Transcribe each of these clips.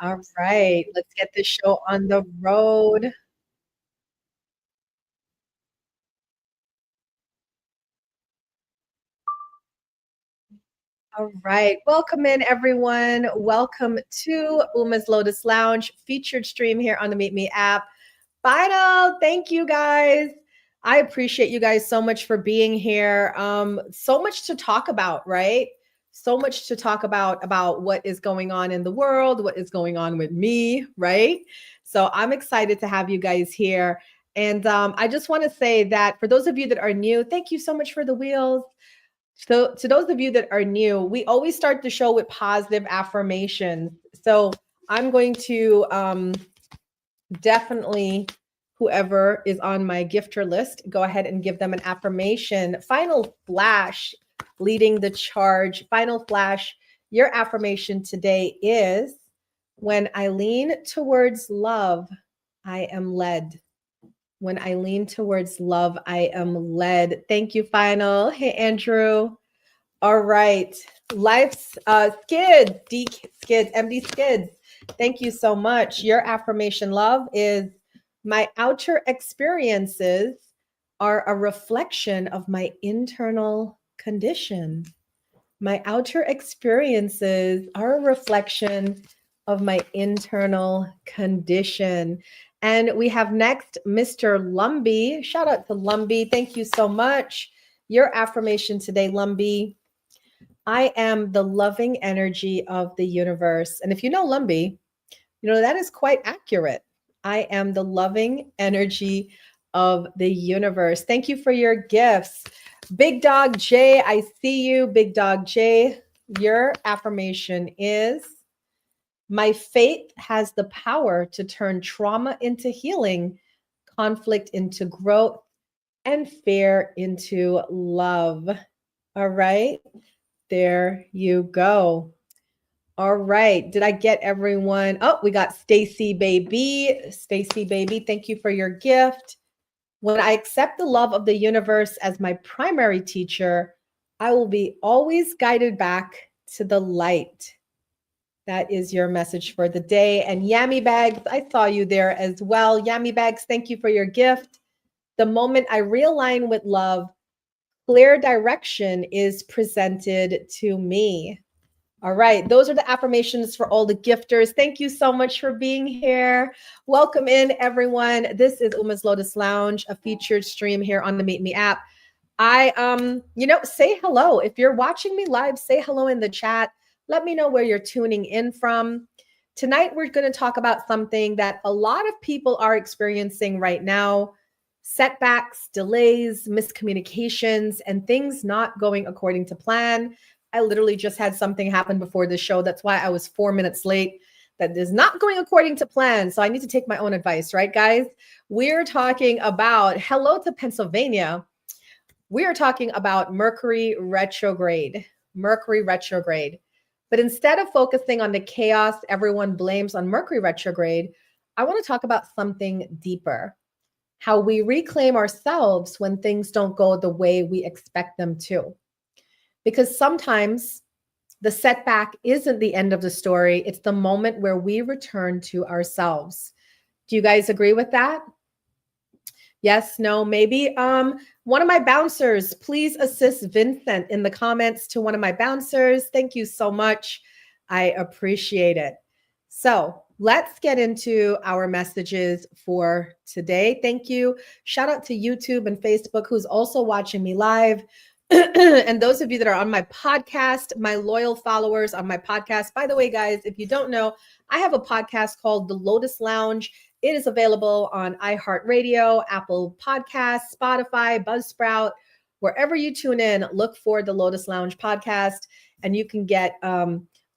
All right, let's get this show on the road. All right, welcome in everyone. Welcome to Uma's Lotus Lounge featured stream here on the MeetMe app. Final, thank you guys. I appreciate you guys so much for being here. So much to talk about, right? So much to talk about what is going on in the world, what is going on with me, right? So I'm excited to have you guys here. And I just want to say that for those of you that are new, thank you so much for the wheels. So, to those of you that are new, we always start the show with positive affirmations. So, I'm going to definitely, whoever is on my gifter list, go ahead and give them an affirmation. Final flash, leading the charge. Final flash, your affirmation today is: when I lean towards love, I am led. When I lean towards love, I am led. Thank you, Final. Hey, Andrew. All right. Life's Skids, D Skids, MD Skids. Thank you so much. Your affirmation, love, is: my outer experiences are a reflection of my internal condition. My outer experiences are a reflection of my internal condition. And we have next Mr. Lumby. Shout out to Lumby. Thank you so much. Your affirmation today, Lumby: I am the loving energy of the universe. And if you know Lumby, you know that is quite accurate. I am the loving energy of the universe. Thank you for your gifts. Big Dog J, I see you. Big Dog J, your affirmation is: my faith has the power to turn trauma into healing, conflict into growth, and fear into love. All right. There you go. All right. Did I get everyone? Oh, we got Stacy Baby. Stacy Baby, thank you for your gift. When I accept the love of the universe as my primary teacher, I will be always guided back to the light. That is your message for the day. And Yummy Bags, I saw you there as well. Yummy Bags, thank you for your gift. The moment I realign with love, clear direction is presented to me. All right, those are the affirmations for all the gifters. Thank you so much for being here. Welcome in, everyone. This is Uma's Lotus Lounge, a featured stream here on the MeetMe app. Say hello. If you're watching me live, say hello in the chat. Let me know where you're tuning in from. Tonight, we're going to talk about something that a lot of people are experiencing right now: setbacks, delays, miscommunications, and things not going according to plan. I literally just had something happen before this show. That's why I was 4 minutes late. That is not going according to plan. So I need to take my own advice, right, guys? We're talking about, hello to Pennsylvania. We are talking about Mercury retrograde. Mercury retrograde. But instead of focusing on the chaos everyone blames on Mercury retrograde, I want to talk about something deeper: how we reclaim ourselves when things don't go the way we expect them to. Because sometimes the setback isn't the end of the story, it's the moment where we return to ourselves. Do you guys agree with that? Yes, no, maybe. One of my bouncers, please assist Vincent in the comments to one of my bouncers. Thank you so much. I appreciate it. So let's get into our messages for today. Thank you. Shout out to YouTube and Facebook, who's also watching me live. And those of you that are on my podcast, my loyal followers on my podcast. By the way, guys, if you don't know, I have a podcast called The Lotus Lounge. It is available on iHeartRadio, Apple Podcasts, Spotify, Buzzsprout, wherever you tune in. Look for the Lotus Lounge podcast, and you can get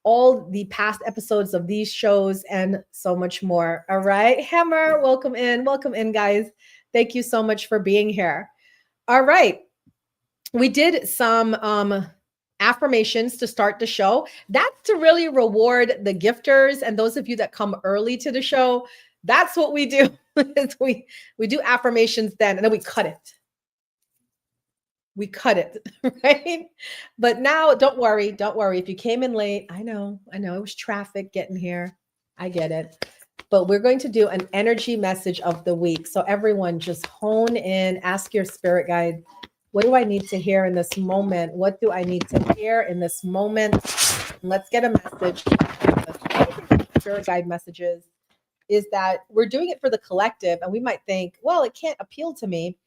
all the past episodes of these shows and so much more. All right, Hammer, welcome in, guys. Thank you so much for being here. All right. We did some affirmations to start the show. That's to really reward the gifters and those of you that come early to the show. That's what we do. we do affirmations then, and then we cut it. we cut it, right? But now, don't worry, don't worry. If you came in late, I know, it was traffic getting here. I get it. But we're going to do an energy message of the week. So everyone just hone in, ask your spirit guide, what do I need to hear in this moment? What do I need to hear in this moment? Let's get a message. Spirit guide messages is that we're doing it for the collective, and we might think, well, it can't appeal to me,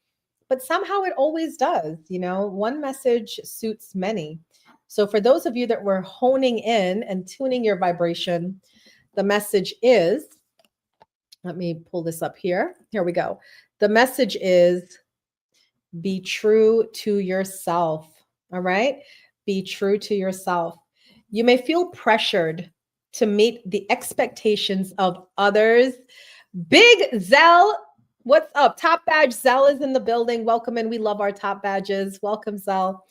but somehow it always does. One message suits many. So for those of you that were honing in and tuning your vibration, the message is, let me pull this up here. Here we go. The message is, be true to yourself. All right. Be true to yourself. You may feel pressured to meet the expectations of others. Big Zell, what's up? Top badge Zell is in the building. Welcome in. We love our top badges. Welcome, Zell.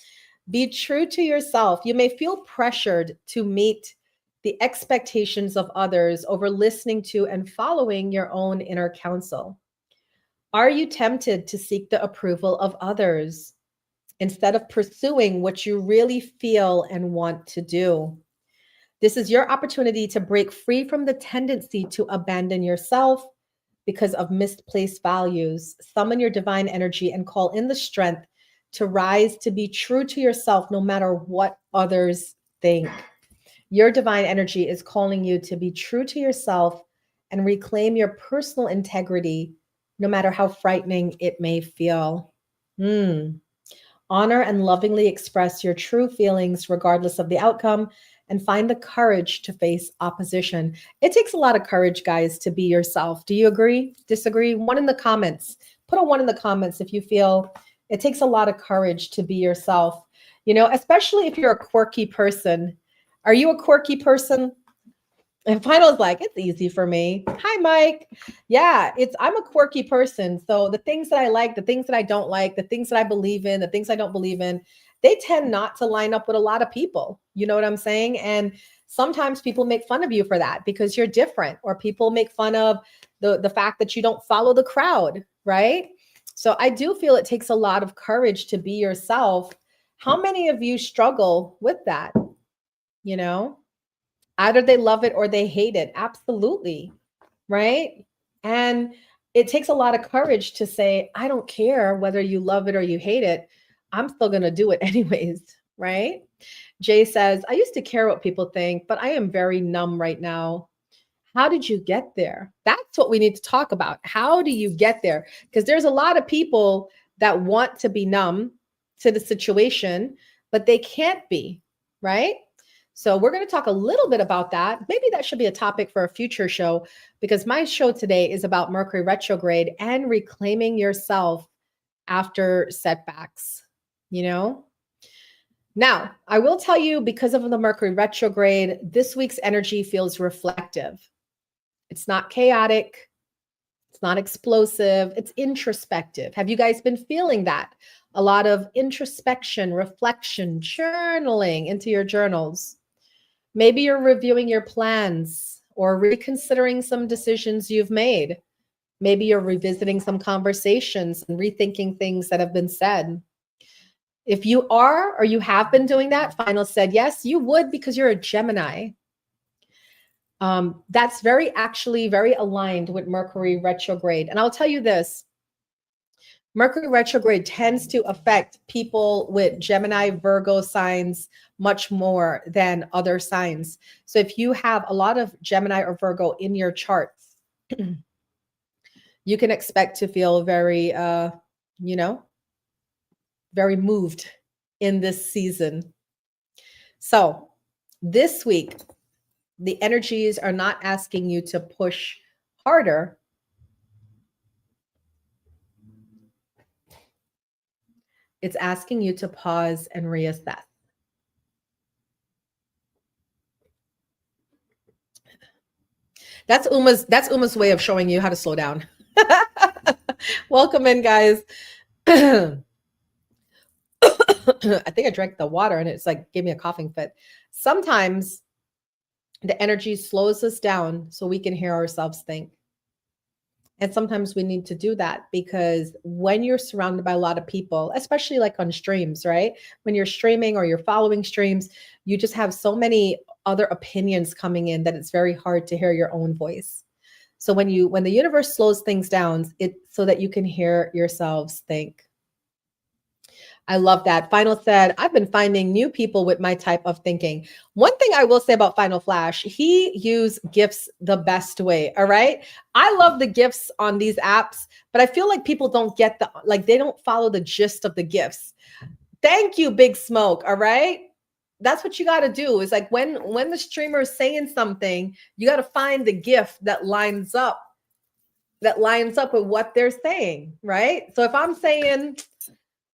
Be true to yourself. You may feel pressured to meet the expectations of others over listening to and following your own inner counsel. Are you tempted to seek the approval of others instead of pursuing what you really feel and want to do? This is your opportunity to break free from the tendency to abandon yourself because of misplaced values. Summon your divine energy and call in the strength to rise, to be true to yourself no matter what others think. Your divine energy is calling you to be true to yourself and reclaim your personal integrity, no matter how frightening it may feel. Honor and lovingly express your true feelings regardless of the outcome, and find the courage to face opposition. It takes a lot of courage, guys, to be yourself. Do you agree? Disagree? One in the comments. Put a one in the comments if you feel it takes a lot of courage to be yourself, especially if you're a quirky person. Are you a quirky person? And Final's like, it's easy for me. Hi, Mike. Yeah, I'm a quirky person. So the things that I like, the things that I don't like, the things that I believe in, the things I don't believe in, they tend not to line up with a lot of people. You know what I'm saying? And sometimes people make fun of you for that because you're different, or people make fun of the fact that you don't follow the crowd, right? So I do feel it takes a lot of courage to be yourself. How many of you struggle with that? Either they love it or they hate it. Absolutely. Right. And it takes a lot of courage to say, I don't care whether you love it or you hate it. I'm still going to do it anyways. Right. Jay says, I used to care what people think, but I am very numb right now. How did you get there? That's what we need to talk about. How do you get there? Because there's a lot of people that want to be numb to the situation, but they can't be. Right. So we're going to talk a little bit about that. Maybe that should be a topic for a future show, because my show today is about Mercury retrograde and reclaiming yourself after setbacks. Now, I will tell you, because of the Mercury retrograde, this week's energy feels reflective. It's not chaotic. It's not explosive. It's introspective. Have you guys been feeling that? A lot of introspection, reflection, journaling into your journals. Maybe you're reviewing your plans or reconsidering some decisions you've made. Maybe you're revisiting some conversations and rethinking things that have been said. If you are, or you have been doing that, Final said, yes, you would, because you're a Gemini. That's very aligned with Mercury retrograde. And I'll tell you this, Mercury retrograde tends to affect people with Gemini, Virgo signs much more than other signs. So if you have a lot of Gemini or Virgo in your charts, you can expect to feel very, very moved in this season. So this week, the energies are not asking you to push harder. It's asking you to pause and reassess. That's Uma's way of showing you how to slow down. Welcome in, guys. I think I drank the water and it's like gave me a coughing fit. Sometimes the energy slows us down so we can hear ourselves think. And sometimes we need to do that because when you're surrounded by a lot of people, especially like on streams, right? When you're streaming or you're following streams, you just have so many other opinions coming in that it's very hard to hear your own voice. So when the universe slows things down, it's so that you can hear yourselves think. I love that. Final said, I've been finding new people with my type of thinking. One thing I will say about Final Flash, he used gifts the best way. All right. I love the gifts on these apps, but I feel like people don't get they don't follow the gist of the gifts. Thank you, Big Smoke. All right. That's what you got to do is like when the streamer is saying something, you got to find the gift that lines up with what they're saying. Right. So if I'm saying,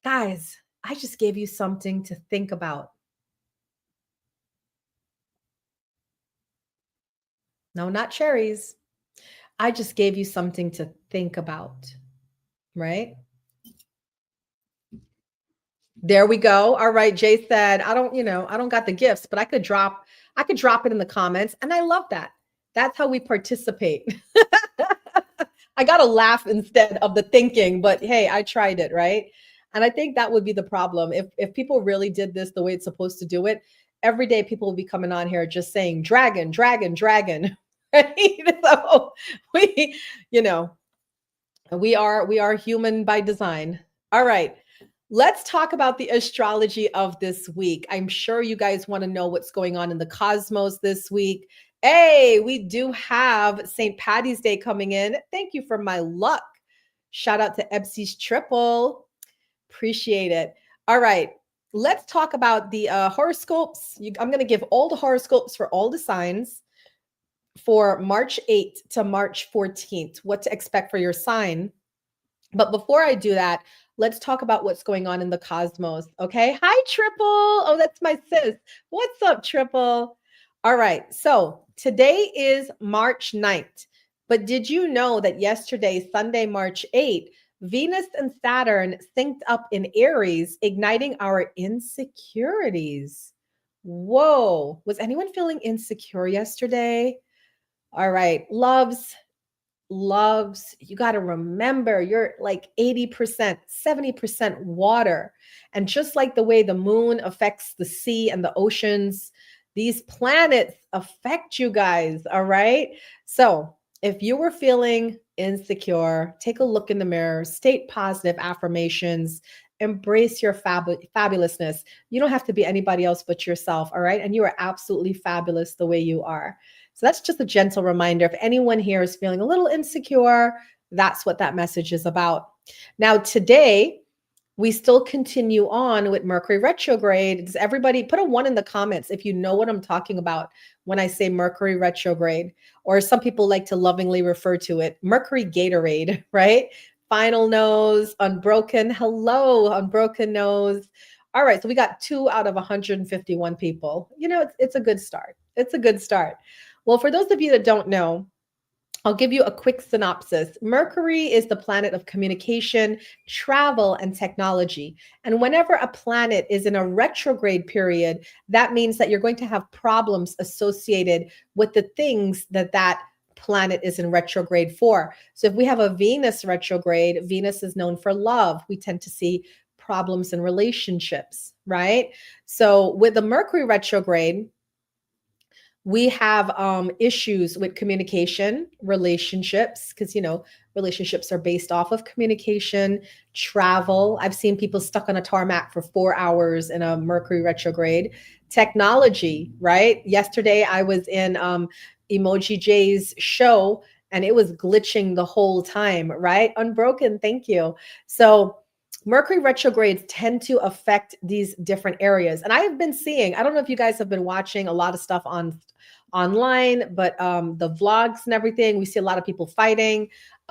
guys, I just gave you something to think about. No, not cherries. I just gave you something to think about, right? There we go. All right, Jay said, I don't got the gifts, but I could drop it in the comments and I love that. That's how we participate. I got to laugh instead of the thinking, but hey, I tried it, right? And I think that would be the problem. If people really did this the way it's supposed to do it, every day people will be coming on here just saying dragon, dragon, dragon. Right? So we, you know, we are human by design. All right. Let's talk about the astrology of this week. I'm sure you guys want to know what's going on in the cosmos this week. Hey, we do have St. Patty's Day coming in. Thank you for my luck. Shout out to Ebsy's Triple. Appreciate it. All right. Let's talk about the horoscopes. I'm going to give all the horoscopes for all the signs for March 8th to March 14th, what to expect for your sign. But before I do that, let's talk about what's going on in the cosmos. Okay. Hi, Triple. Oh, that's my sis. What's up, Triple? All right. So today is March 9th. But did you know that yesterday, Sunday, March 8th, Venus and Saturn synced up in Aries, igniting our insecurities? Whoa. Was anyone feeling insecure yesterday? All right. Loves, you got to remember you're like 80%, 70% water. And just like the way the moon affects the sea and the oceans, these planets affect you guys. All right. So if you were feeling insecure, take a look in the mirror, state positive affirmations, embrace your fabulousness. You don't have to be anybody else but yourself. All right. And you are absolutely fabulous the way you are. So that's just a gentle reminder. If anyone here is feeling a little insecure, that's what that message is about. Now, today, we still continue on with Mercury retrograde. Does everybody put a 1 in the comments if you know what I'm talking about when I say Mercury retrograde? Or some people like to lovingly refer to it, Mercury Gatorade, right? Final nose, unbroken. Hello, unbroken nose. All right, so we got 2 out of 151 people. It's a good start. It's a good start. Well, for those of you that don't know, I'll give you a quick synopsis. Mercury is the planet of communication, travel, and technology. And whenever a planet is in a retrograde period, that means that you're going to have problems associated with the things that planet is in retrograde for. So if we have a Venus retrograde, Venus is known for love. We tend to see problems in relationships, right? So with the Mercury retrograde, we have issues with communication, relationships, because relationships are based off of communication, travel. I've seen people stuck on a tarmac for 4 hours in a Mercury retrograde. Technology, right? Yesterday I was in Emoji J's show and it was glitching the whole time, right? Unbroken, thank you. So Mercury retrogrades tend to affect these different areas. And I have been seeing, I don't know if you guys have been watching a lot of stuff online, but the vlogs and everything, we see a lot of people fighting.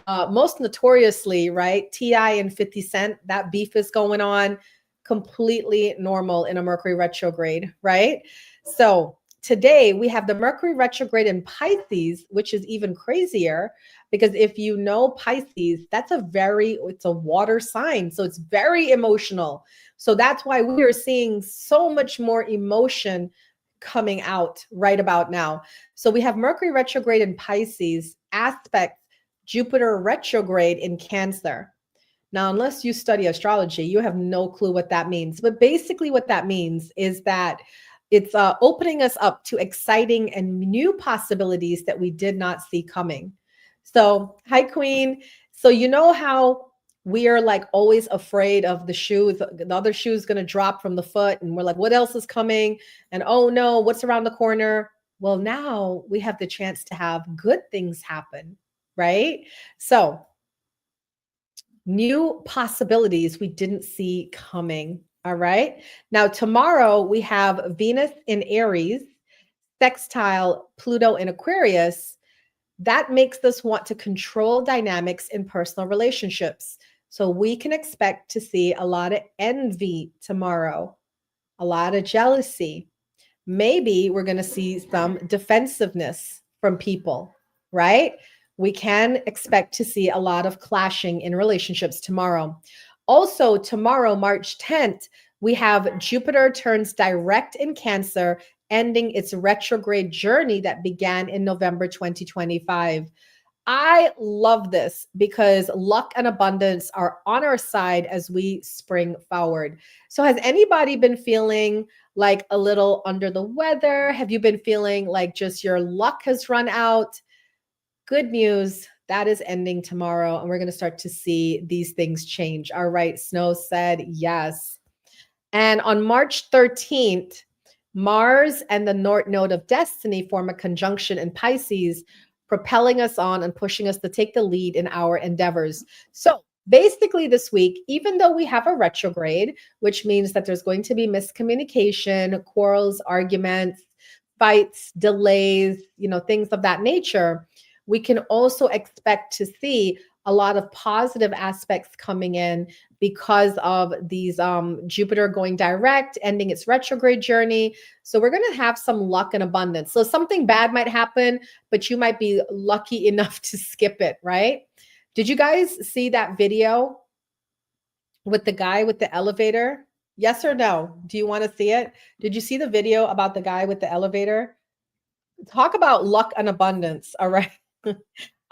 Most notoriously, right? T.I. and 50 Cent, that beef is going on, completely normal in a Mercury retrograde, right? So today we have the Mercury retrograde in Pisces, which is even crazier because if you know Pisces, it's a water sign. So it's very emotional. So that's why we are seeing so much more emotion coming out right about now. So we have Mercury retrograde in Pisces, aspects Jupiter retrograde in Cancer. Now, unless you study astrology, you have no clue what that means. But basically, what that means is that it's opening us up to exciting and new possibilities that we did not see coming. So, hi, Queen. So, you know how we are like always afraid of the shoe, the other shoe is going to drop from the foot, and we're like, what else is coming? And oh no, what's around the corner? Well, now we have the chance to have good things happen, right? So, new possibilities we didn't see coming. All right. Now, tomorrow we have Venus in Aries, sextile Pluto in Aquarius. That makes us want to control dynamics in personal relationships. So we can expect to see a lot of envy tomorrow, a lot of jealousy. Maybe we're going to see some defensiveness from people, right? We can expect to see a lot of clashing in relationships tomorrow. Also, tomorrow, March 10th, we have Jupiter turns direct in Cancer, ending its retrograde journey that began in November 2025. I love this because luck and abundance are on our side as we spring forward. So, has anybody been feeling like a little under the weather? Have you been feeling like just your luck has run out? Good news, that is ending tomorrow, and we're going to start to see these things change. All right, Snow said yes. And on March 13th, Mars and the North Node of Destiny form a conjunction in Pisces, propelling us on and pushing us to take the lead in our endeavors. So basically this week, even though we have a retrograde, which means that there's going to be miscommunication, quarrels, arguments, fights, delays, things of that nature, we can also expect to see a lot of positive aspects coming in because of these Jupiter going direct, ending its retrograde journey. So we're going to have some luck and abundance. So something bad might happen, but you might be lucky enough to skip it, right? Did you guys see that video with the guy with the elevator? Yes or no? Do you want to see it? Did you see the video about the guy with the elevator? Talk about luck and abundance. All right.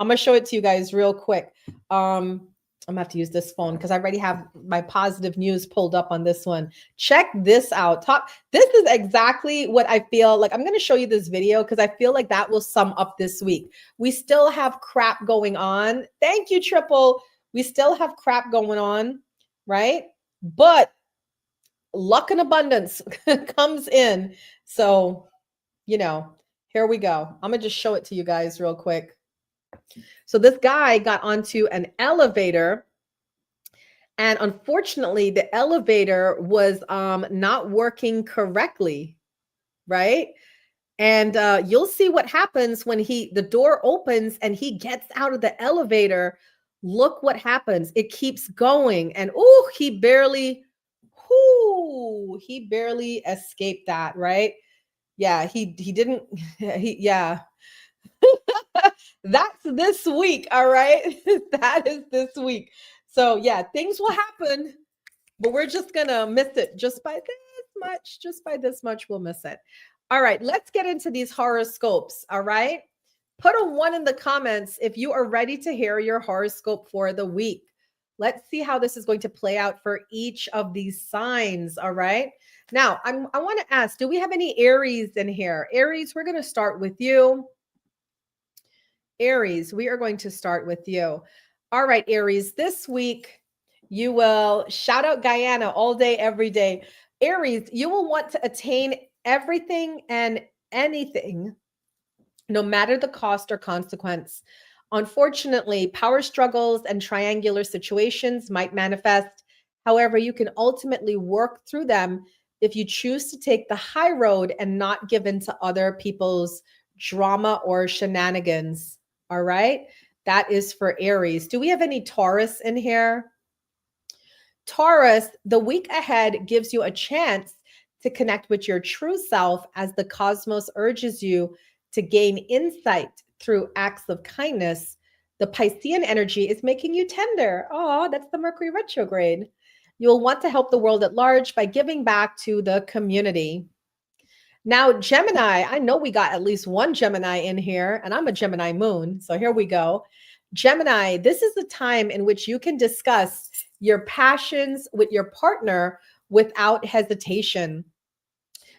I'm going to show it to you guys real quick. I'm going to have to use this phone because I already have my positive news pulled up on this one. Check this out. This is exactly what I feel like. I'm going to show you this video because I feel like that will sum up this week. We still have crap going on. Thank you, Triple. We still have crap going on, right? But luck and abundance comes in. So, here we go. I'm going to just show it to you guys real quick. So this guy got onto an elevator, and unfortunately the elevator was not working correctly, right? And you'll see what happens when the door opens and he gets out of the elevator. Look what happens. It keeps going, and he barely escaped that, right? Yeah, he didn't. Yeah. That's this week, all right? That is this week. So yeah, things will happen, but we're just gonna miss it just by this much. Just by this much, we'll miss it. All right, let's get into these horoscopes. All right, put a 1 in the comments if you are ready to hear your horoscope for the week. Let's see how this is going to play out for each of these signs. All right. Now, I want to ask, do we have any Aries in here? Aries, we're going to start with you. Aries, we are going to start with you. All right, Aries, this week you will shout out Guyana all day, every day. Aries, you will want to attain everything and anything, no matter the cost or consequence. Unfortunately, power struggles and triangular situations might manifest. However, you can ultimately work through them if you choose to take the high road and not give in to other people's drama or shenanigans. All right. That is for Aries. Do we have any Taurus in here? Taurus, the week ahead gives you a chance to connect with your true self as the cosmos urges you to gain insight through acts of kindness. The Piscean energy is making you tender. Oh, that's the Mercury retrograde. You'll want to help the world at large by giving back to the community. Now, Gemini, I know we got at least one Gemini in here, and I'm a Gemini moon. So here we go. Gemini, this is the time in which you can discuss your passions with your partner without hesitation.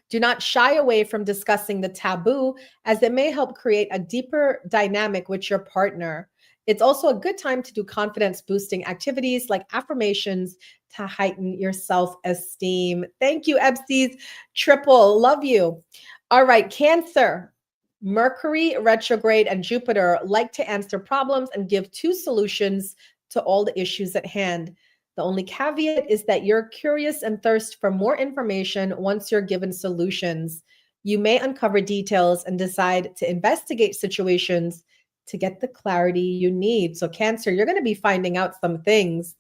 Do not shy away from discussing the taboo, as it may help create a deeper dynamic with your partner. It's also a good time to do confidence boosting activities like affirmations to heighten your self esteem. Thank you, Ebsies. Triple. Love you. All right, Cancer. Mercury retrograde and Jupiter like to answer problems and give two solutions to all the issues at hand. The only caveat is that you're curious and thirst for more information once you're given solutions. You may uncover details and decide to investigate situations to get the clarity you need. So, Cancer, you're going to be finding out some things.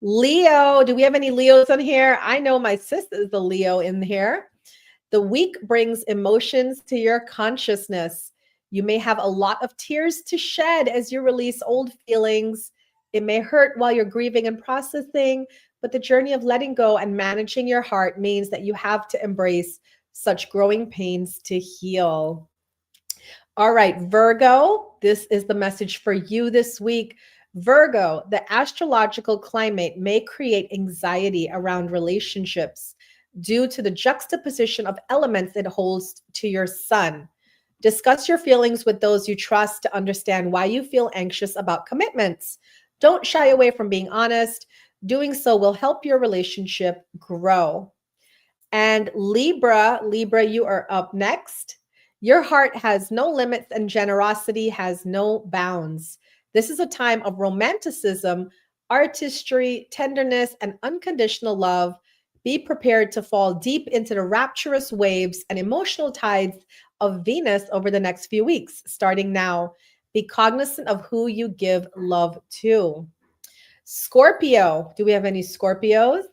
Leo, do we have any Leos on here? I know my sis is the Leo in here. The week brings emotions to your consciousness. You may have a lot of tears to shed as you release old feelings. It may hurt while you're grieving and processing, but the journey of letting go and managing your heart means that you have to embrace such growing pains to heal. All right, Virgo, this is the message for you this week. Virgo, the astrological climate may create anxiety around relationships due to the juxtaposition of elements it holds to your sun. Discuss your feelings with those you trust to understand why you feel anxious about commitments. Don't shy away from being honest. Doing so will help your relationship grow. And Libra, you are up next. Your heart has no limits and generosity has no bounds. This is a time of romanticism, artistry, tenderness, and unconditional love. Be prepared to fall deep into the rapturous waves and emotional tides of Venus over the next few weeks, starting now. Be cognizant of who you give love to. Scorpio, do we have any Scorpios?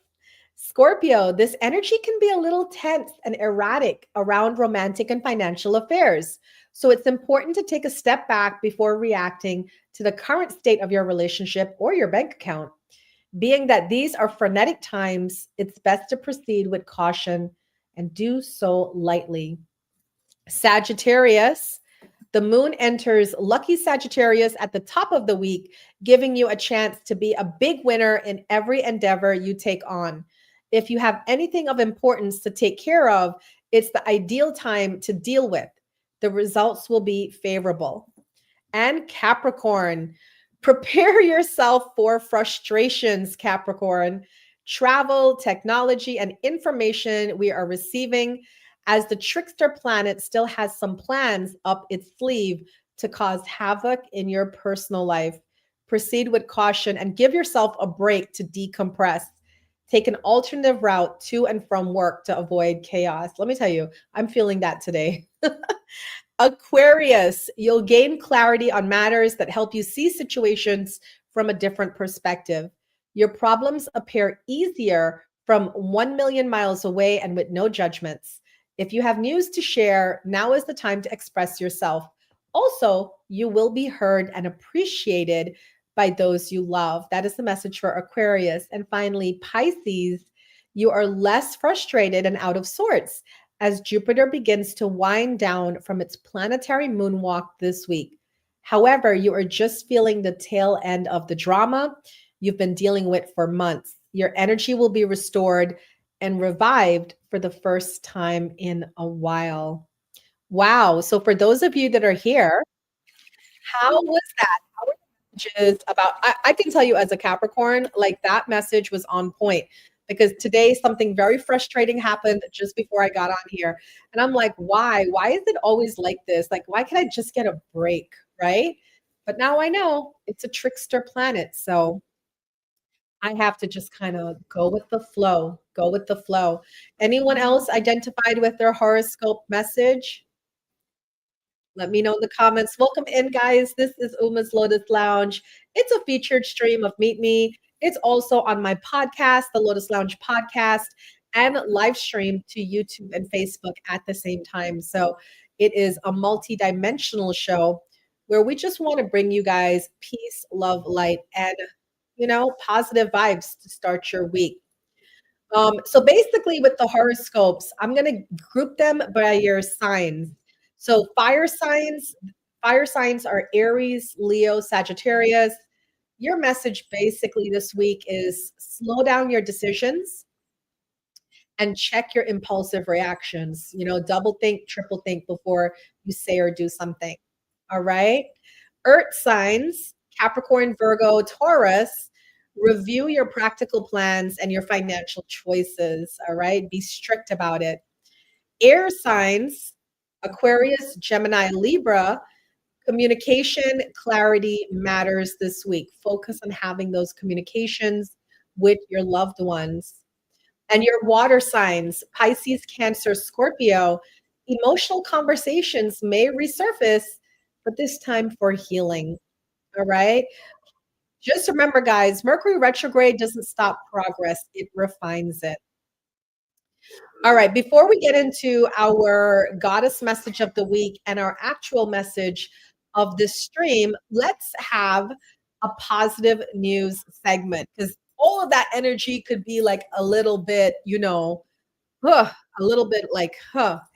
Scorpio, this energy can be a little tense and erratic around romantic and financial affairs. So it's important to take a step back before reacting to the current state of your relationship or your bank account. Being that these are frenetic times, it's best to proceed with caution and do so lightly. Sagittarius, the moon enters lucky Sagittarius at the top of the week, giving you a chance to be a big winner in every endeavor you take on. If you have anything of importance to take care of, it's the ideal time to deal with. The results will be favorable. And Capricorn, prepare yourself for frustrations, Capricorn. Travel, technology, and information we are receiving as the trickster planet still has some plans up its sleeve to cause havoc in your personal life. Proceed with caution and give yourself a break to decompress. Take an alternative route to and from work to avoid chaos. Let me tell you, I'm feeling that today. Aquarius, you'll gain clarity on matters that help you see situations from a different perspective. Your problems appear easier from 1 million miles away and with no judgments. If you have news to share, now is the time to express yourself. Also, you will be heard and appreciated by those you love. That is the message for Aquarius. And finally, Pisces, you are less frustrated and out of sorts as Jupiter begins to wind down from its planetary moonwalk this week. However, you are just feeling the tail end of the drama you've been dealing with for months. Your energy will be restored and revived for the first time in a while. Wow. So, for those of you that are here, how was that? How were the messages about? I can tell you as a Capricorn, like that message was on point because today something very frustrating happened just before I got on here. And I'm like, why? Why is it always like this? Like, why can't I just get a break? Right. But now I know it's a trickster planet. So I have to just kind of go with the flow, go with the flow. Anyone else identified with their horoscope message? Let me know in the comments. Welcome in, guys. This is Uma's Lotus Lounge. It's a featured stream of Meet Me. It's also on my podcast, the Lotus Lounge podcast, and live stream to YouTube and Facebook at the same time. So it is a multi-dimensional show where we just want to bring you guys peace, love, light, and positive vibes to start your week. So basically, with the horoscopes, I'm going to group them by your signs. So Fire signs are Aries, Leo, Sagittarius. Your message basically this week is slow down your decisions and check your impulsive reactions. Double think, triple think before you say or do something. All right. Earth signs, Capricorn, Virgo, Taurus, review your practical plans and your financial choices. All right. Be strict about it. Air signs, Aquarius, Gemini, Libra, communication clarity matters this week. Focus on having those communications with your loved ones. And your water signs, Pisces, Cancer, Scorpio, emotional conversations may resurface, but this time for healing. All right. Just remember, guys, Mercury retrograde doesn't stop progress, it refines it. All right. Before we get into our goddess message of the week and our actual message of this stream, let's have a positive news segment because all of that energy could be like a little bit, huh, a little bit like,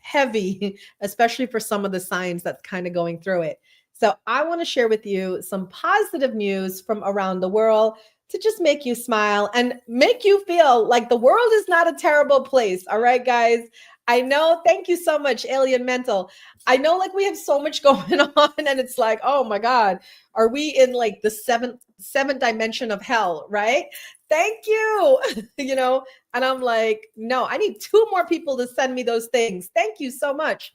heavy, especially for some of the signs that's kind of going through it. So I want to share with you some positive news from around the world to just make you smile and make you feel like the world is not a terrible place. All right, guys. I know. Thank you so much, Alien Mental. I know like we have so much going on and it's like, oh my God, are we in like the seventh dimension of hell, right? Thank you. And I'm like, no, I need two more people to send me those things. Thank you so much.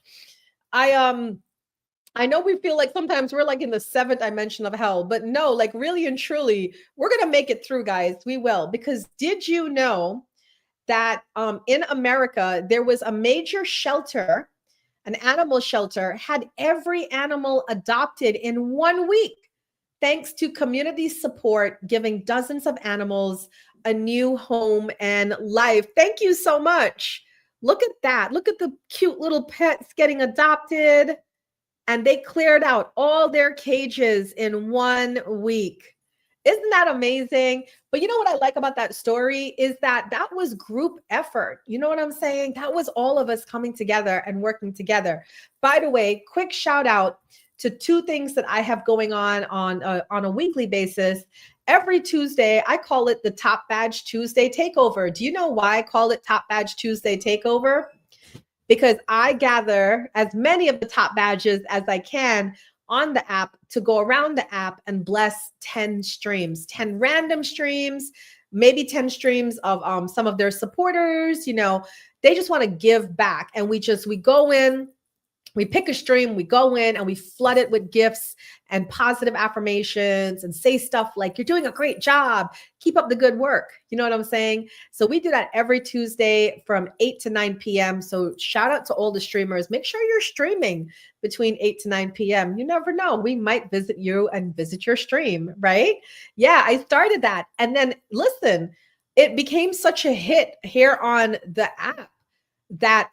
I know we feel like sometimes we're like in the seventh dimension of hell, but no, like really and truly, we're gonna make it through, guys. We will. Because did you know that in America there was a major shelter, an animal shelter, had every animal adopted in 1 week, thanks to community support, giving dozens of animals a new home and life. Thank you so much. Look at that. Look at the cute little pets getting adopted. And they cleared out all their cages in 1 week. Isn't that amazing? But you know what I like about that story is that that was group effort. You know what I'm saying? That was all of us coming together and working together. By the way, quick shout out to two things that I have going on a weekly basis. Every Tuesday, I call it the Top Badge Tuesday Takeover. Do you know why I call it Top Badge Tuesday Takeover? Because I gather as many of the top badges as I can on the app to go around the app and bless 10 streams, 10 random streams, maybe 10 streams of some of their supporters. They just want to give back. And we go in, we pick a stream, we go in and we flood it with gifts and positive affirmations and say stuff like, you're doing a great job. Keep up the good work. You know what I'm saying? So we do that every Tuesday from 8 to 9 p.m. So shout out to all the streamers. Make sure you're streaming between 8 to 9 p.m. You never know. We might visit you and visit your stream, right? Yeah, I started that. And then listen, it became such a hit here on the app that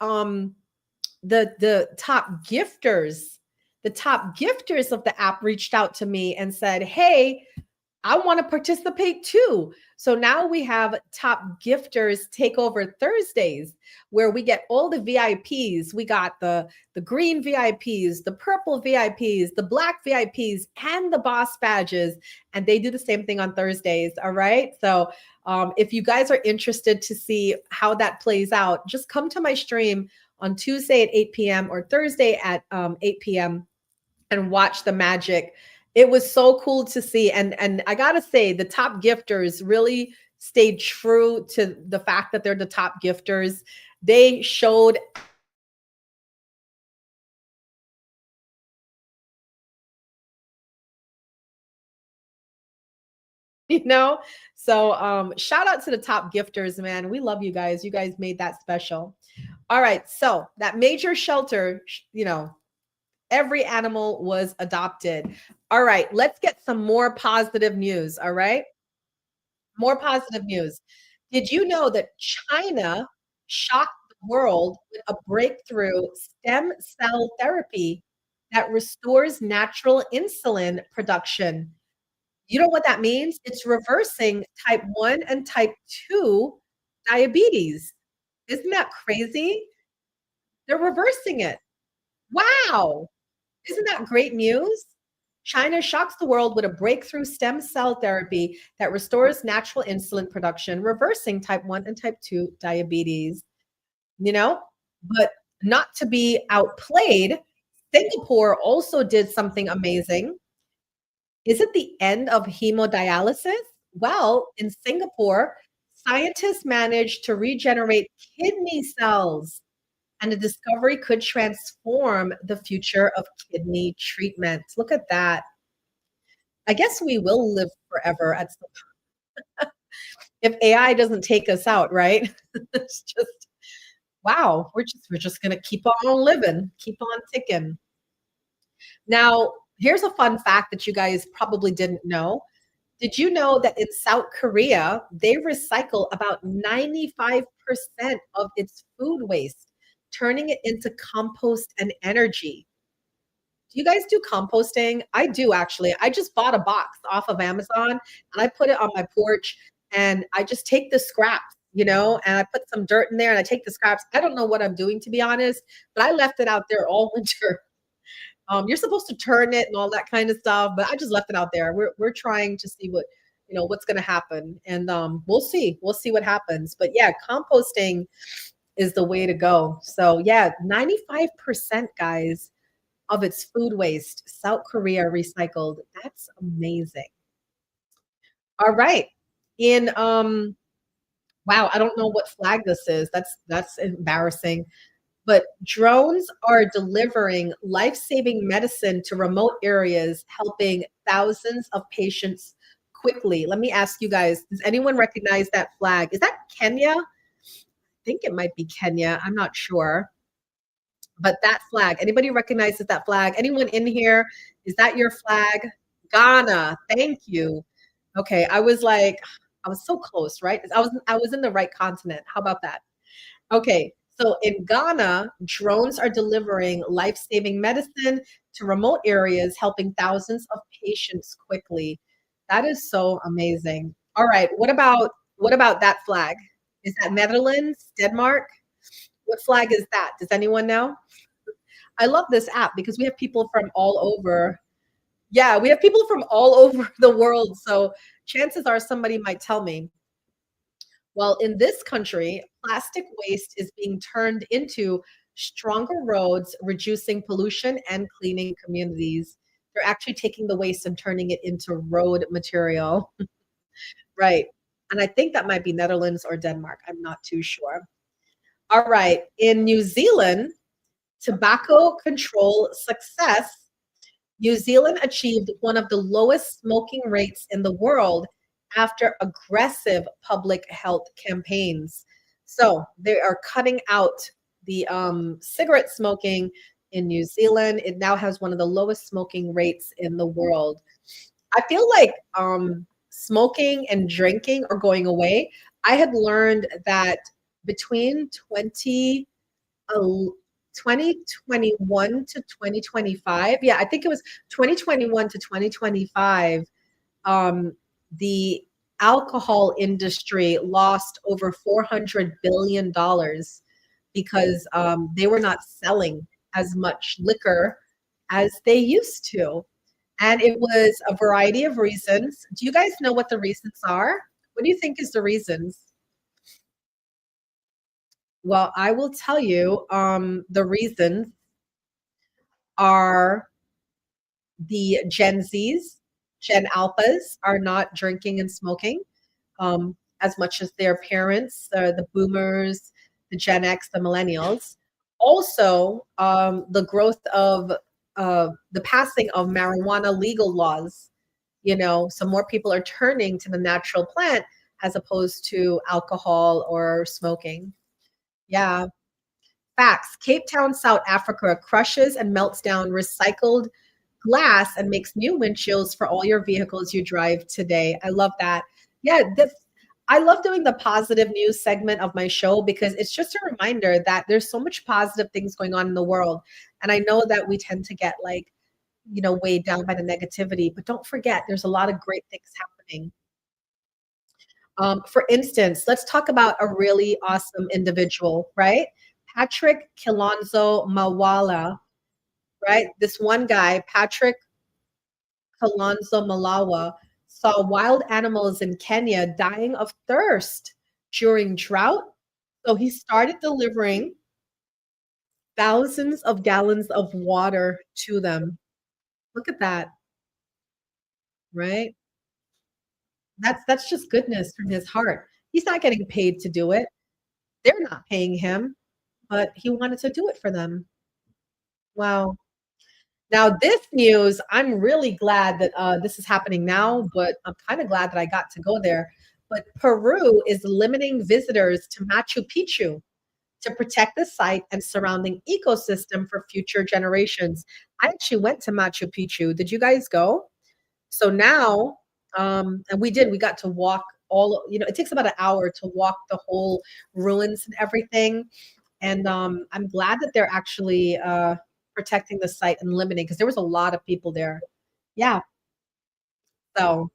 the top gifters of the app reached out to me and said, hey, I want to participate too. So now we have Top Gifters Takeover Thursdays, where we get all the VIPs. We got the green VIPs, the purple VIPs, the black VIPs, and the boss badges. And they do the same thing on Thursdays. All right. So if you guys are interested to see how that plays out, just come to my stream on Tuesday at 8 p.m. or Thursday at 8 p.m. and watch the magic. It was so cool to see. And I got to say, the top gifters really stayed true to the fact that they're the top gifters. They showed so shout out to the top gifters, man. We love you guys. You guys made that special. All right. So that major shelter, every animal was adopted. All right, let's get some more positive news. All right, more positive news. Did you know that China shocked the world with a breakthrough stem cell therapy that restores natural insulin production? You know what that means? It's reversing type 1 and type 2 diabetes. Isn't that crazy? They're reversing it. Wow. Isn't that great news? China shocks the world with a breakthrough stem cell therapy that restores natural insulin production, reversing type 1 and type 2 diabetes. You know, but not to be outplayed, Singapore also did something amazing. Is it the end of hemodialysis? Well, in Singapore, scientists managed to regenerate kidney cells, and the discovery could transform the future of kidney treatment. Look at that. I guess we will live forever at some if AI doesn't take us out, right? It's just wow, we're just gonna keep on living, keep on ticking. Now, here's a fun fact that you guys probably didn't know. Did you know that in South Korea, they recycle about 95% of its food waste, turning it into compost and energy? Do you guys do composting? I do actually. I just bought a box off of Amazon and I put it on my porch and I just take the scraps, and I put some dirt in there and I take the scraps. I don't know what I'm doing to be honest, but I left it out there all winter. You're supposed to turn it and all that kind of stuff, but I just left it out there. We're trying to see what's going to happen, and we'll see. We'll see what happens. But yeah, composting is the way to go. So yeah, 95% guys of its food waste, South Korea recycled. That's amazing. All right. In wow, I don't know what flag this is. That's embarrassing. But drones are delivering life-saving medicine to remote areas, helping thousands of patients quickly. Let me ask you guys, does anyone recognize that flag? Is that Kenya? I think it might be Kenya. I'm not sure. But that flag, anybody recognizes that flag? Anyone in here? Is that your flag? Ghana. Thank you. Okay, I was so close, right? I was in the right continent. How about that? Okay, so in Ghana, drones are delivering life-saving medicine to remote areas, helping thousands of patients quickly. That is so amazing. All right, what about that flag? Is that Netherlands, Denmark? What flag is that? Does anyone know? I love this app because we have people from all over. Yeah, we have people from all over the world. So chances are somebody might tell me. Well, in this country, plastic waste is being turned into stronger roads, reducing pollution and cleaning communities. They're actually taking the waste and turning it into road material. Right. And I think that might be Netherlands or Denmark. I'm not too sure. All right. In New Zealand, tobacco control success, New Zealand achieved one of the lowest smoking rates in the world after aggressive public health campaigns. So they are cutting out the cigarette smoking in New Zealand. It now has one of the lowest smoking rates in the world. I feel like smoking and drinking are going away. I had learned that between 2021 to 2025. Yeah, I think it was 2021 to 2025. The alcohol industry lost over $400 billion because they were not selling as much liquor as they used to. And it was a variety of reasons. Do you guys know what the reasons are? What do you think is the reasons? Well, I will tell you, the reasons are the Gen Zs, Gen Alphas are not drinking and smoking as much as their parents, the boomers, the Gen X, the millennials. Also, the growth of the passing of marijuana legal laws, so more people are turning to the natural plant as opposed to alcohol or smoking. Yeah. Facts. Cape Town, South Africa crushes and melts down recycled glass and makes new windshields for all your vehicles you drive today. I love that. Yeah, I love doing the positive news segment of my show because it's just a reminder that there's so much positive things going on in the world. And I know that we tend to get weighed down by the negativity, but don't forget there's a lot of great things happening. For instance, let's talk about a really awesome individual, right? Patrick Kilonzo Mawala. right? This one guy, Patrick Kalonzo Malawa, saw wild animals in Kenya dying of thirst during drought. So he started delivering thousands of gallons of water to them. Look at that, right? That's just goodness from his heart. He's not getting paid to do it. They're not paying him, but he wanted to do it for them. Wow. Now this news, I'm really glad that, this is happening now, but I'm kinda glad that I got to go there. But Peru is limiting visitors to Machu Picchu to protect the site and surrounding ecosystem for future generations. I actually went to Machu Picchu. Did you guys go? So now, and we got to walk it takes about an hour to walk the whole ruins and everything. And I'm glad that they're actually protecting the site and limiting because there was a lot of people there. Yeah. So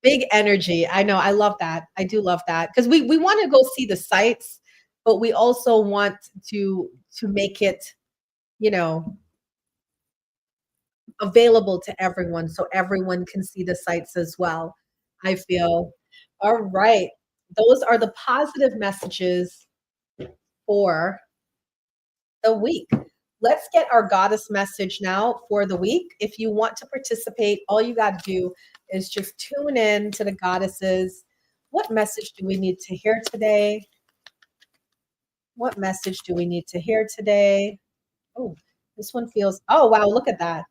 big energy. I know. I love that. I do love that because we want to go see the sites, but we also want to make it, you know, available to everyone so everyone can see the sites as well, I feel. All right. Those are the positive messages for the week. Let's get our goddess message now for the week. If you want to participate, all you got to do is just tune in to the goddesses. What message do we need to hear today? What message do we need to hear today? Oh, this one feels, oh, wow, look at that.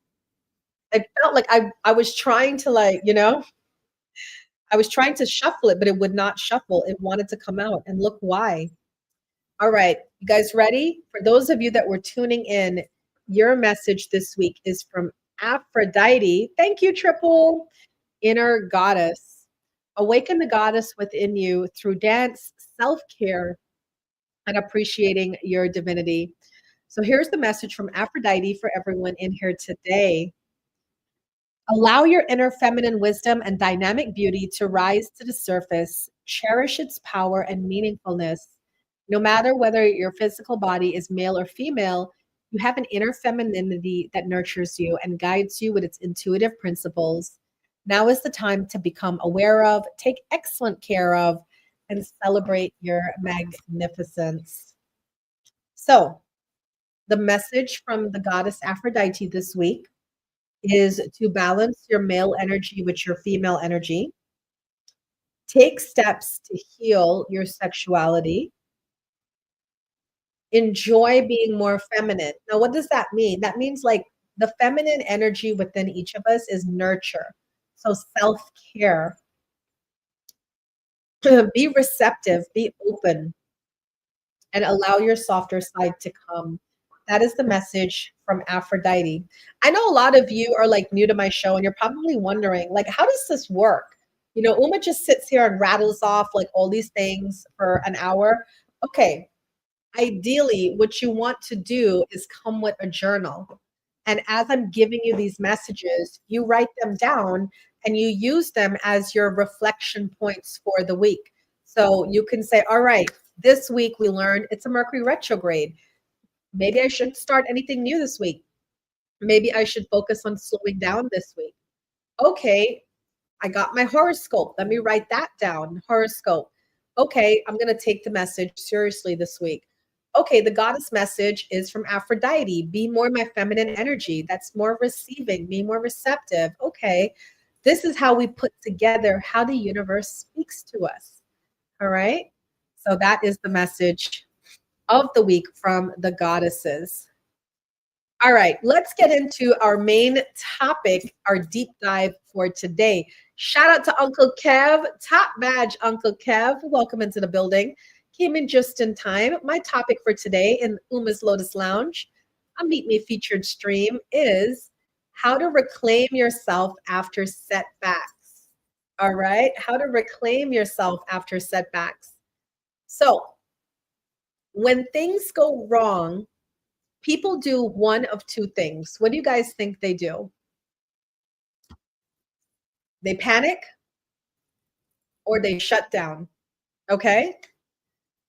I felt like I was trying to I was trying to shuffle it, but it would not shuffle. It wanted to come out, and look why. All right, you guys ready? For those of you that were tuning in, your message this week is from Aphrodite. Thank you, Triple. Inner goddess. Awaken the goddess within you through dance, self-care, and appreciating your divinity. So here's the message from Aphrodite for everyone in here today. Allow your inner feminine wisdom and dynamic beauty to rise to the surface. Cherish its power and meaningfulness. No matter whether your physical body is male or female, you have an inner femininity that nurtures you and guides you with its intuitive principles. Now is the time to become aware of, take excellent care of, and celebrate your magnificence. So, the message from the goddess Aphrodite this week is to balance your male energy with your female energy. Take steps to heal your sexuality. Enjoy being more feminine. Now, what does that mean? That means like the feminine energy within each of us is nurture. So self care. Be receptive, be open, and allow your softer side to come. That is the message from Aphrodite. I know a lot of you are like new to my show and you're probably wondering, like, how does this work? Uma just sits here and rattles off like all these things for an hour. Okay, ideally, what you want to do is come with a journal. And as I'm giving you these messages, you write them down and you use them as your reflection points for the week. So you can say, all right, this week we learned it's a Mercury retrograde. Maybe I shouldn't start anything new this week. Maybe I should focus on slowing down this week. Okay, I got my horoscope. Let me write that down. Horoscope. Okay, I'm going to take the message seriously this week. Okay, the goddess message is from Aphrodite. Be more my feminine energy. That's more receiving, be more receptive. Okay, this is how we put together how the universe speaks to us. All right, so that is the message of the week from the goddesses. All right, let's get into our main topic, our deep dive for today. Shout out to Uncle Kev, top badge Uncle Kev. Welcome into the building. Came in just in time. My topic for today in Uma's Lotus Lounge, a Meet Me featured stream, is how to reclaim yourself after setbacks. All right, how to reclaim yourself after setbacks. So, when things go wrong, people do one of two things. What do you guys think they do? They panic or they shut down. Okay?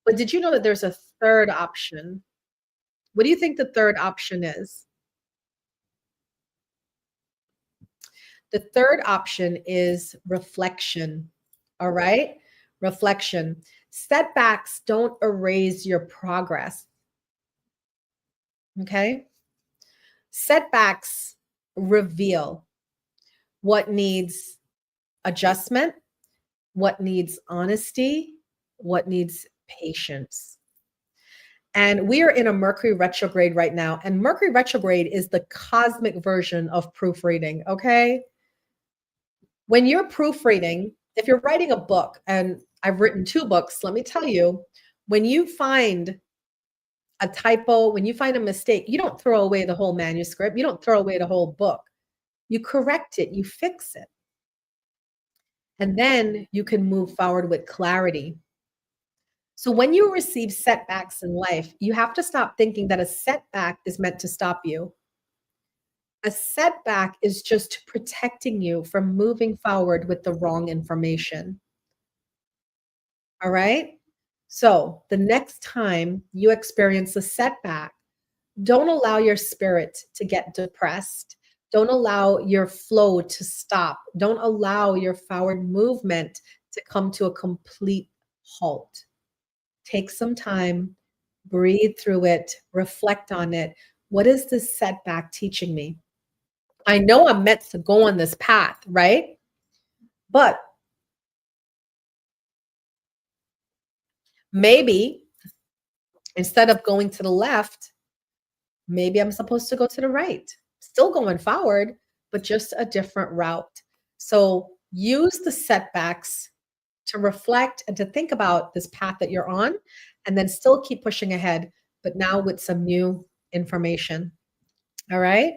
But did you know that there's a third option? What do you think the third option is? The third option is reflection. All right? Reflection. Setbacks don't erase your progress. Okay? Setbacks reveal what needs adjustment, what needs honesty, what needs patience. And we are in a Mercury retrograde right now. And Mercury retrograde is the cosmic version of proofreading. Okay. When you're proofreading, if you're writing a book, and I've written 2 books, let me tell you, when you find a typo, when you find a mistake, you don't throw away the whole manuscript. You don't throw away the whole book. You correct it, you fix it. And then you can move forward with clarity. So when you receive setbacks in life, you have to stop thinking that a setback is meant to stop you. A setback is just protecting you from moving forward with the wrong information. All right? So the next time you experience a setback, don't allow your spirit to get depressed. Don't allow your flow to stop. Don't allow your forward movement to come to a complete halt. Take some time, breathe through it, reflect on it. What is this setback teaching me? I know I'm meant to go on this path, right? But maybe instead of going to the left, maybe I'm supposed to go to the right. Still going forward, but just a different route. So use the setbacks to reflect and to think about this path that you're on, and then still keep pushing ahead, but now with some new information. All right.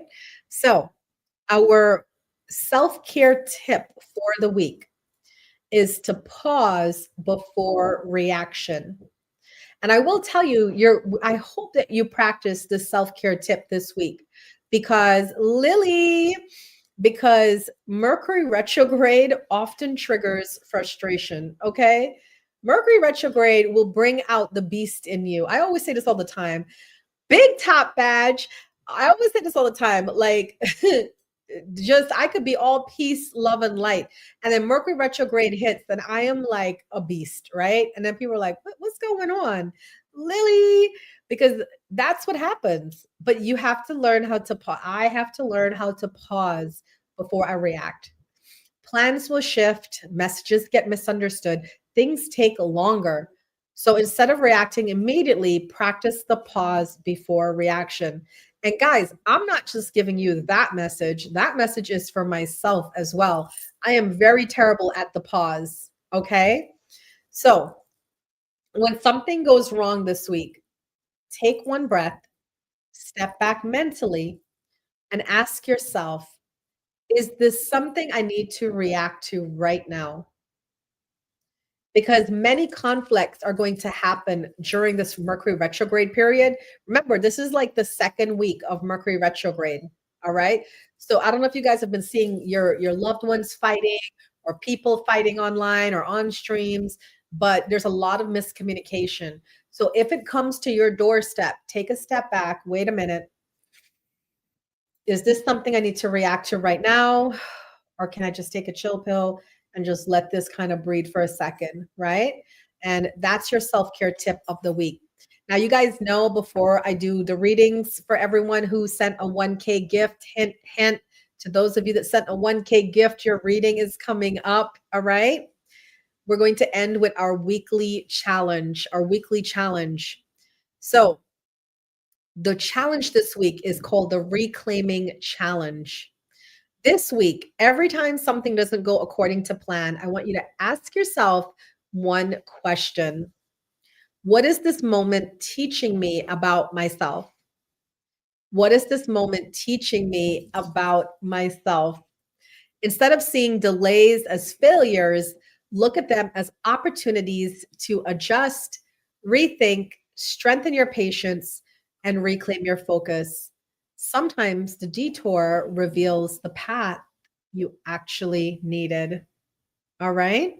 So, our self care tip for the week is to pause before reaction. And I will tell you, I hope that you practice this self-care tip this week because because Mercury retrograde often triggers frustration, okay? Mercury retrograde will bring out the beast in you. I always say this all the time. Big top badge. I always say this all the time. Like, just I could be all peace, love, and light. And then Mercury retrograde hits, and I am like a beast, right? And then people are like, what's going on? Lily, because that's what happens. But you have to learn how to pause. I have to learn how to pause before I react. Plans will shift, messages get misunderstood, things take longer. So instead of reacting immediately, practice the pause before reaction. And guys, I'm not just giving you that message. That message is for myself as well. I am very terrible at the pause. Okay. So when something goes wrong this week, take one breath, step back mentally, and ask yourself, is this something I need to react to right now? Because many conflicts are going to happen during this Mercury retrograde period. Remember, this is like the second week of Mercury retrograde. All right. So I don't know if you guys have been seeing your loved ones fighting or people fighting online or on streams, but there's a lot of miscommunication. So if it comes to your doorstep, take a step back, wait a minute. Is this something I need to react to right now? Or can I just take a chill pill and just let this kind of breathe for a second, right? And that's your self-care tip of the week. Now, you guys know before I do the readings for everyone who sent a 1K gift, hint, hint, to those of you that sent a 1K gift, your reading is coming up, all right? We're going to end with our weekly challenge, So the challenge this week is called the Reclaiming Challenge. This week, every time something doesn't go according to plan, I want you to ask yourself one question. What is this moment teaching me about myself? What is this moment teaching me about myself? Instead of seeing delays as failures, look at them as opportunities to adjust, rethink, strengthen your patience, and reclaim your focus. Sometimes the detour reveals the path you actually needed. All right.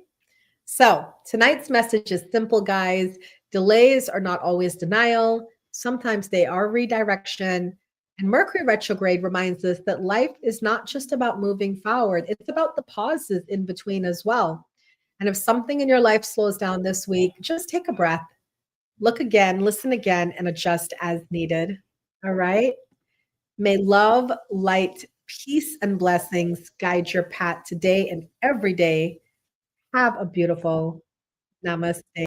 So tonight's message is simple, guys. Delays are not always denial. Sometimes they are redirection. And Mercury retrograde reminds us that life is not just about moving forward, it's about the pauses in between as well. And if something in your life slows down this week, just take a breath, look again, listen again, and adjust as needed. All right. May love, light, peace, and blessings guide your path today and every day. Have a beautiful namaste.